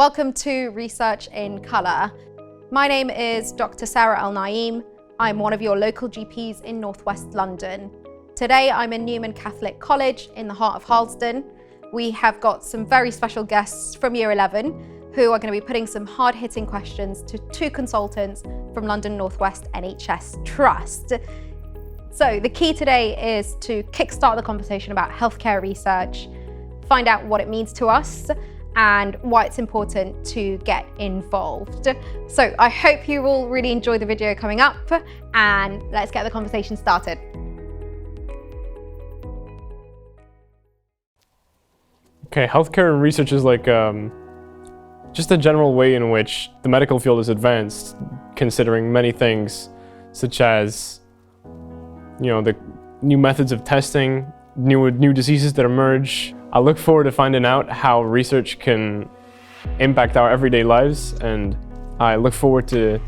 Welcome to Research in Colour. My name is Dr. Sarah Al-Naeem. I'm one of your local GPs in Northwest London. Today I'm in Newman Catholic College in the heart of Harlesden. We have got some very special guests from Year 11 who are going to be putting some hard-hitting questions to two consultants from London Northwest NHS Trust. So the key today is to kickstart the conversation about healthcare research, find out what it means to us, and why it's important to get involved. So I hope you all really enjoy the video coming up, and let's get the conversation started. Okay, healthcare and research is like just a general way in which the medical field is advanced, considering many things, such as, the new methods of testing, new diseases that emerge. I look forward to finding out how research can impact our everyday lives, and I look forward to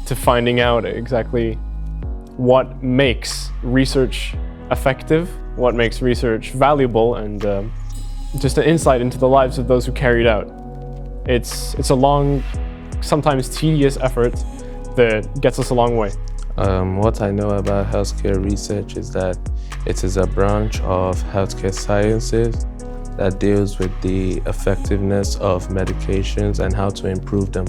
finding out exactly what makes research effective, what makes research valuable, and just an insight into the lives of those who carry it out. It's a long, sometimes tedious effort that gets us a long way. What I know about healthcare research is that it is a branch of healthcare sciences that deals with the effectiveness of medications and how to improve them.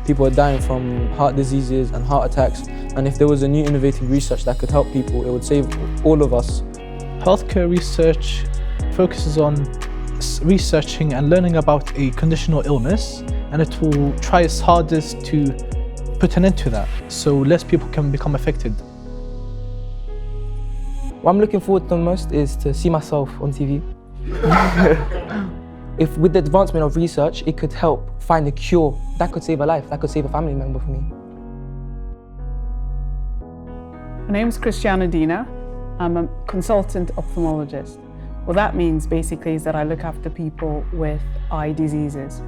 People are dying from heart diseases and heart attacks, and if there was a new innovative research that could help people, it would save all of us. Healthcare research focuses on researching and learning about a condition or illness, and it will try its hardest to put an end to that, so less people can become affected. What I'm looking forward to the most is to see myself on TV. If with the advancement of research, it could help find a cure that could save a life, that could save a family member for me. My name is Christiana Dina. I'm a consultant ophthalmologist. What that means basically is that I look after people with eye diseases.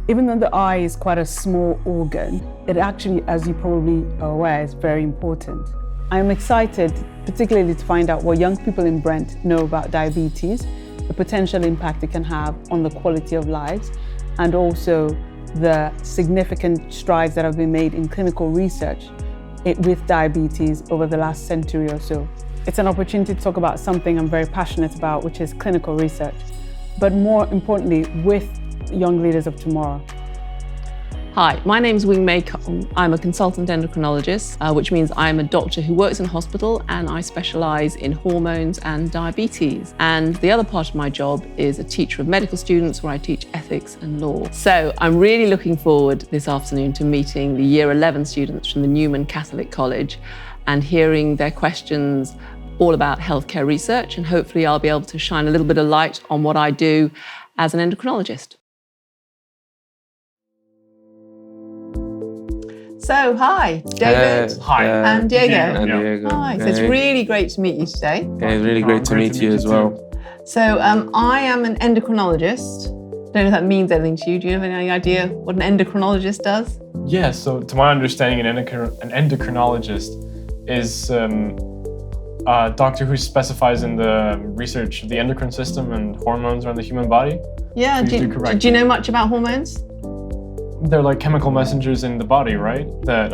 Even though the eye is quite a small organ, it actually, as you probably are aware, is very important. I'm excited particularly to find out what young people in Brent know about diabetes, the potential impact it can have on the quality of lives, and also the significant strides that have been made in clinical research with diabetes over the last century or so. It's an opportunity to talk about something I'm very passionate about, which is clinical research, but more importantly, with young leaders of tomorrow. Hi, my name's Wing May Kong. I'm a consultant endocrinologist, which means I'm a doctor who works in a hospital, and I specialise in hormones and diabetes. And the other part of my job is a teacher of medical students, where I teach ethics and law. So I'm really looking forward this afternoon to meeting the Year 11 students from the Newman Catholic College and hearing their questions all about healthcare research, and hopefully I'll be able to shine a little bit of light on what I do as an endocrinologist. So, hi, David. Hi. And Diego. And Diego. Hi, so it's really great to meet you today. Yeah, it's really great to meet you as well. So, I am an endocrinologist. Don't know if that means anything to you. Do you have any idea what an endocrinologist does? Yeah, so to my understanding, an endocrinologist is a doctor who specifies in the research of the endocrine system and hormones around the human body. Yeah, do you know much about hormones? They're like chemical messengers in the body, right? That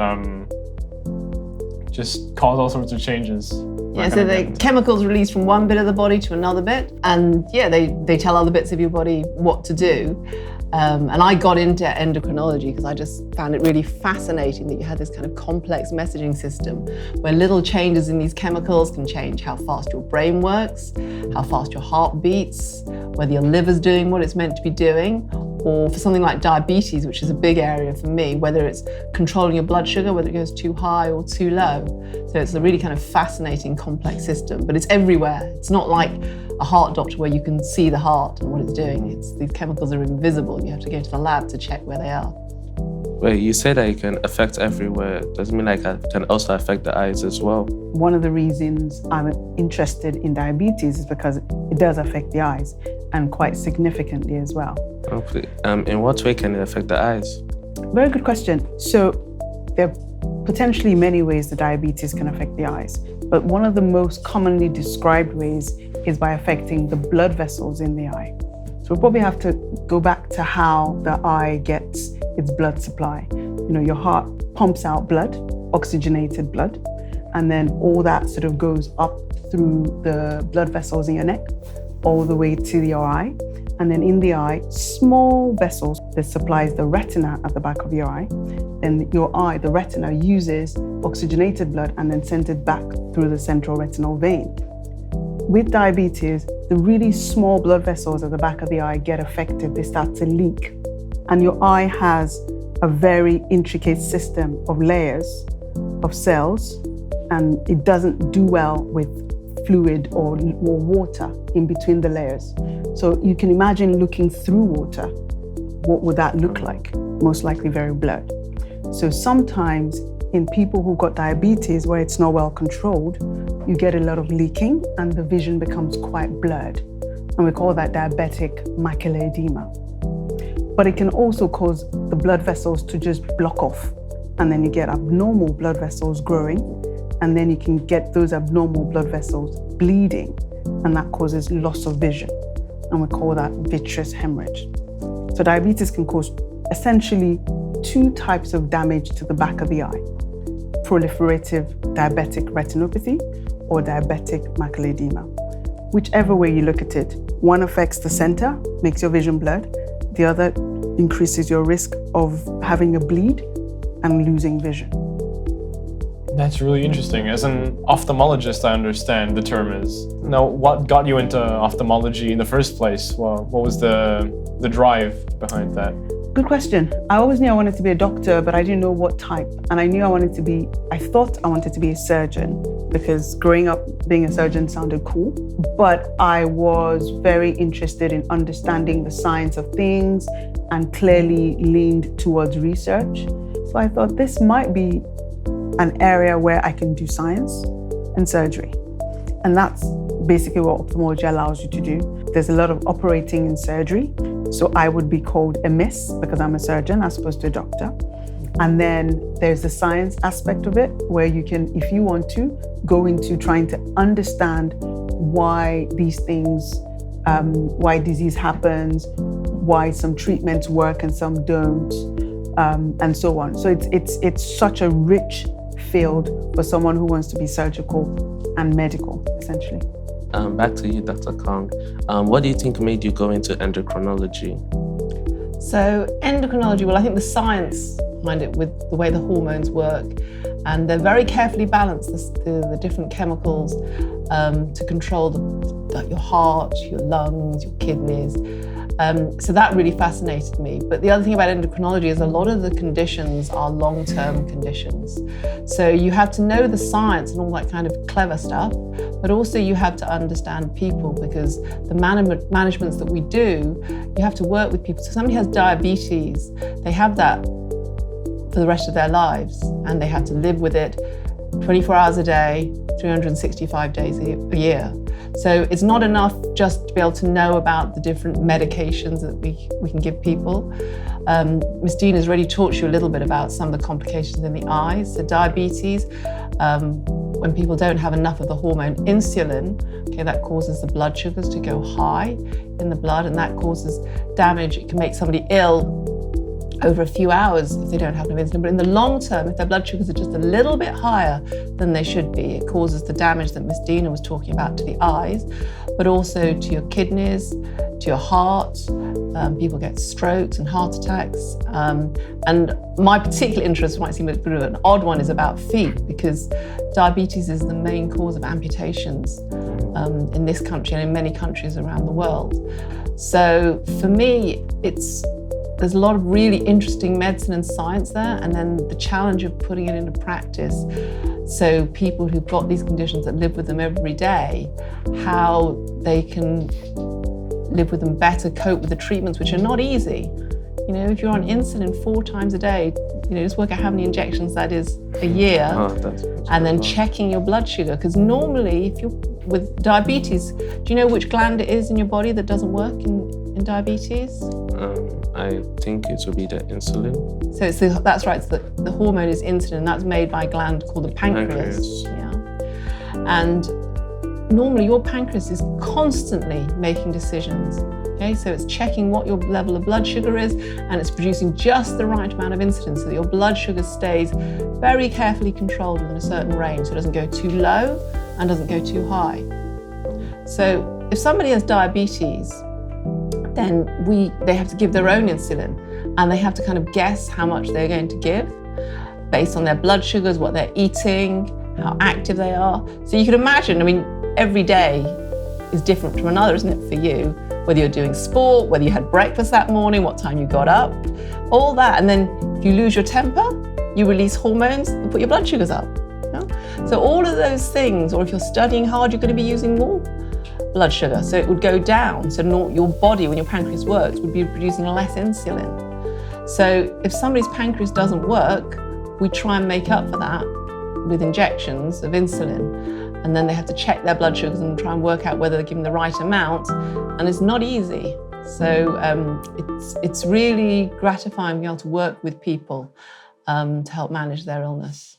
just cause all sorts of changes. Yeah, so the chemicals released from one bit of the body to another bit, and yeah, they tell other bits of your body what to do. And I got into endocrinology because I just found it really fascinating that you had this kind of complex messaging system where little changes in these chemicals can change how fast your brain works, how fast your heart beats, whether your liver's doing what it's meant to be doing, or for something like diabetes, which is a big area for me, whether it's controlling your blood sugar, whether it goes too high or too low. So it's a really kind of fascinating, complex system, but it's everywhere. It's not like a heart doctor where you can see the heart and what it's doing. These chemicals are invisible. You have to go to the lab to check where they are. Wait, you say that it can affect everywhere. Does it mean like it can also affect the eyes as well? One of the reasons I'm interested in diabetes is because it does affect the eyes, and quite significantly as well. Okay. In what way can it affect the eyes? Very good question. So there are potentially many ways that diabetes can affect the eyes, but one of the most commonly described ways is by affecting the blood vessels in the eye. So we probably have to go back to how the eye gets its blood supply. You know, your heart pumps out blood, oxygenated blood, and then all that sort of goes up through the blood vessels in your neck, all the way to your eye. And then in the eye, small vessels that supplies the retina at the back of your eye. Then your eye, the retina, uses oxygenated blood and then sends it back through the central retinal vein. With diabetes, the really small blood vessels at the back of the eye get affected. They start to leak. And your eye has a very intricate system of layers of cells, and it doesn't do well with fluid or water in between the layers. So you can imagine looking through water. What would that look like? Most likely very blurred. So sometimes in people who've got diabetes where it's not well controlled, you get a lot of leaking and the vision becomes quite blurred. And we call that diabetic macular edema. But it can also cause the blood vessels to just block off. And then you get abnormal blood vessels growing. And then you can get those abnormal blood vessels bleeding. And that causes loss of vision. And we call that vitreous hemorrhage. So diabetes can cause essentially two types of damage to the back of the eye: proliferative diabetic retinopathy or diabetic macular edema. Whichever way you look at it, one affects the center, makes your vision blurred. The other increases your risk of having a bleed and losing vision. That's really interesting. As an ophthalmologist, I understand the term is. Now, what got you into ophthalmology in the first place? Well, what was the drive behind that? Good question. I always knew I wanted to be a doctor, but I didn't know what type. And I thought I wanted to be a surgeon because growing up being a surgeon sounded cool. But I was very interested in understanding the science of things and clearly leaned towards research. So I thought this might be an area where I can do science and surgery. And that's basically what ophthalmology allows you to do. There's a lot of operating in surgery. So I would be called a miss because I'm a surgeon as opposed to a doctor. And then there's the science aspect of it where you can, if you want to, go into trying to understand why these things, why disease happens, why some treatments work and some don't, and so on. So it's such a rich field for someone who wants to be surgical and medical, essentially. Back to you, Dr. Kong. What do you think made you go into endocrinology? So endocrinology, well, I think the science behind it with the way the hormones work, and they're very carefully balanced, the different chemicals to control your heart, your lungs, your kidneys. So that really fascinated me. But the other thing about endocrinology is a lot of the conditions are long-term conditions. So you have to know the science and all that kind of clever stuff, but also you have to understand people because the managements that we do, you have to work with people. So if somebody has diabetes, they have that for the rest of their lives and they have to live with it 24 hours a day, 365 days a year. So it's not enough just to be able to know about the different medications that we can give people. Ms. Dean has already taught you a little bit about some of the complications in the eyes. So diabetes, when people don't have enough of the hormone insulin, okay, that causes the blood sugars to go high in the blood and that causes damage. It can make somebody ill over a few hours if they don't have enough insulin. But in the long term, if their blood sugars are just a little bit higher than they should be, it causes the damage that Ms. Dina was talking about to the eyes, but also to your kidneys, to your heart. People get strokes and heart attacks. And my particular interest, might seem a bit of an odd one, is about feet, because diabetes is the main cause of amputations in this country and in many countries around the world. So for me, there's a lot of really interesting medicine and science there, and then the challenge of putting it into practice. So people who've got these conditions that live with them every day, how they can live with them better, cope with the treatments, which are not easy. You know, if you're on insulin 4 times a day, you know, just work out how many injections that is a year, and then checking your blood sugar. Because normally, if you're with diabetes, do you know which gland it is in your body that doesn't work in diabetes? I think it will be the insulin. So that's right, so the hormone is insulin, that's made by a gland called the pancreas. Yeah. And normally your pancreas is constantly making decisions Okay, so it's checking what your level of blood sugar is, and it's producing just the right amount of insulin so that your blood sugar stays very carefully controlled within a certain range, so it doesn't go too low and doesn't go too high. So if somebody has diabetes, then they have to give their own insulin, and they have to kind of guess how much they're going to give based on their blood sugars, what they're eating, how active they are. So you can imagine, I mean, every day is different from another, isn't it, for you? Whether you're doing sport, whether you had breakfast that morning, what time you got up, all that. And then if you lose your temper, you release hormones that put your blood sugars up. You know? So all of those things, or if you're studying hard, you're going to be using more blood sugar. So it would go down. So your body, when your pancreas works, would be producing less insulin. So if somebody's pancreas doesn't work, we try and make up for that with injections of insulin. And then they have to check their blood sugars and try and work out whether they're giving the right amount. And it's not easy. So it's really gratifying being able to work with people to help manage their illness.